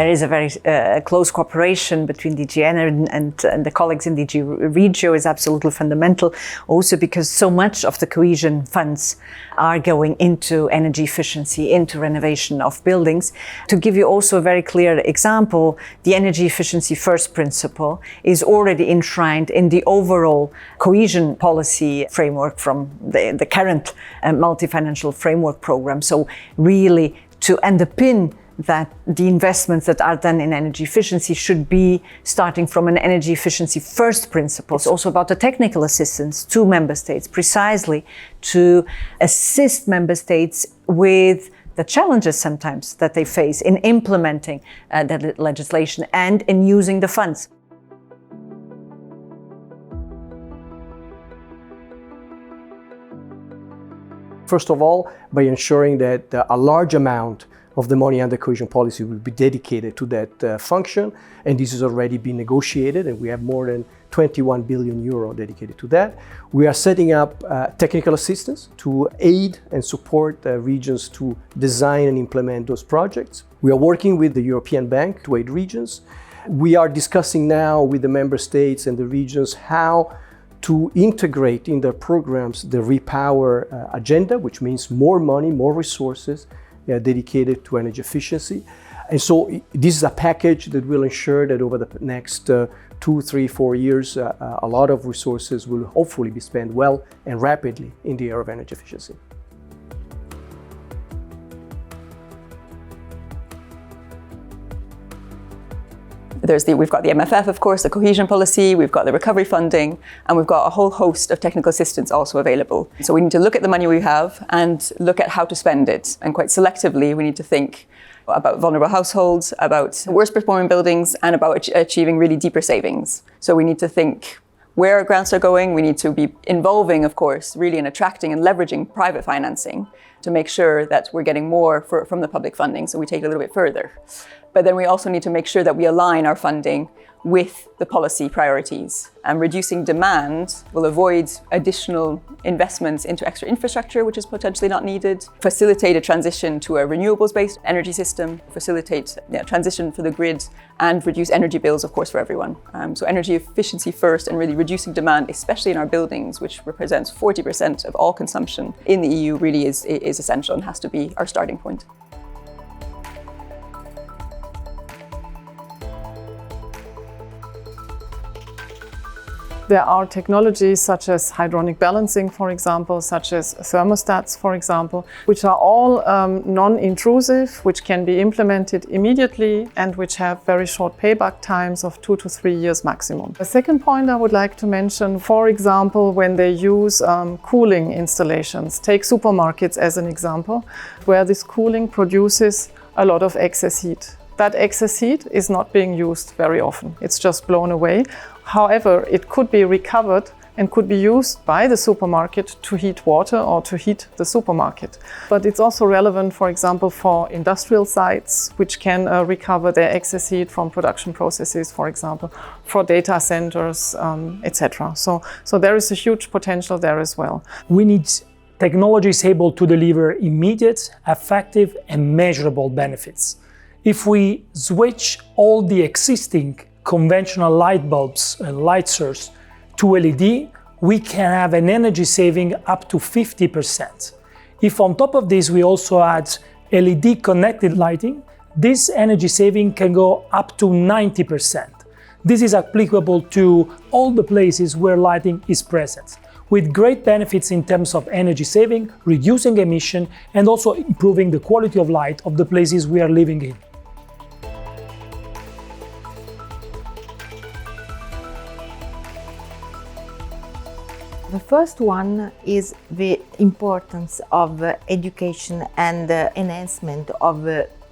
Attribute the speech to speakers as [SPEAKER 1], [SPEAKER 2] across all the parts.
[SPEAKER 1] There is a very close cooperation between DG Ener and the colleagues in DG Regio is absolutely fundamental, also because so much of the cohesion funds are going into energy efficiency, into renovation of buildings. To give you also a very clear example, the energy efficiency first principle is already enshrined in the overall cohesion policy framework from the current multi-financial framework program. So really to underpin that the investments that are done in energy efficiency should be starting from an energy efficiency first principle. It's also about the technical assistance to member states, precisely to assist member states with the challenges sometimes that they face in implementing that legislation and in using the funds.
[SPEAKER 2] First of all, by ensuring that a large amount of the money under cohesion policy will be dedicated to that function, and this has already been negotiated, and we have more than 21 billion euro dedicated to that. We are setting up technical assistance to aid and support regions to design and implement those projects. We are working with the European Bank to aid regions. We are discussing now with the member states and the regions how to integrate in their programs the Repower agenda, which means more money, more resources dedicated to energy efficiency. And so this is a package that will ensure that over the next 2, 3, 4 years, a lot of resources will hopefully be spent well and rapidly in the area of energy efficiency.
[SPEAKER 3] We've got the MFF, of course, the cohesion policy, we've got the recovery funding, and we've got a whole host of technical assistance also available. So we need to look at the money we have and look at how to spend it. And quite selectively, we need to think about vulnerable households, about worst performing buildings, and about achieving really deeper savings. So we need to think where our grants are going. We need to be involving, of course, really in attracting and leveraging private financing to make sure that we're getting more from the public funding, so we take it a little bit further. But then we also need to make sure that we align our funding with the policy priorities. And reducing demand will avoid additional investments into extra infrastructure, which is potentially not needed, facilitate a transition to a renewables-based energy system, facilitate transition for the grid, and reduce energy bills, of course, for everyone. So energy efficiency first, and really reducing demand, especially in our buildings, which represents 40% of all consumption in the EU, really is essential and has to be our starting point.
[SPEAKER 4] There are technologies such as hydronic balancing, for example, such as thermostats, for example, which are all non-intrusive, which can be implemented immediately and which have very short payback times of 2 to 3 years maximum. The second point I would like to mention, for example, when they use cooling installations. Take supermarkets as an example, where this cooling produces a lot of excess heat. That excess heat is not being used very often. It's just blown away. However, it could be recovered and could be used by the supermarket to heat water or to heat the supermarket. But it's also relevant, for example, for industrial sites, which can recover their excess heat from production processes, for example, for data centers, etc. So there is a huge potential there as well.
[SPEAKER 5] We need technologies able to deliver immediate, effective, and measurable benefits. If we switch all the existing conventional light bulbs and light source to LED, we can have an energy saving up to 50%. If on top of this we also add LED connected lighting, this energy saving can go up to 90%. This is applicable to all the places where lighting is present, with great benefits in terms of energy saving, reducing emission, and also improving the quality of light of the places we are living in.
[SPEAKER 6] The first one is the importance of education and enhancement of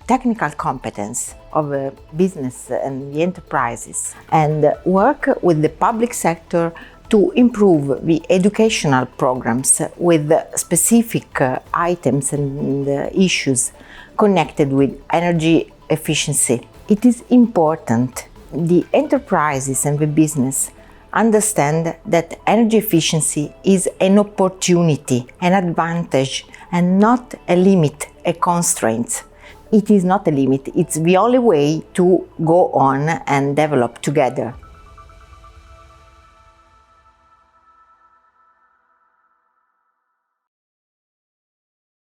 [SPEAKER 6] technical competence of business and the enterprises, and work with the public sector to improve the educational programs with specific items and issues connected with energy efficiency. It is important the enterprises and the business understand that energy efficiency is an opportunity, an advantage, and not a limit, a constraint. It is not a limit, it's the only way to go on and develop together.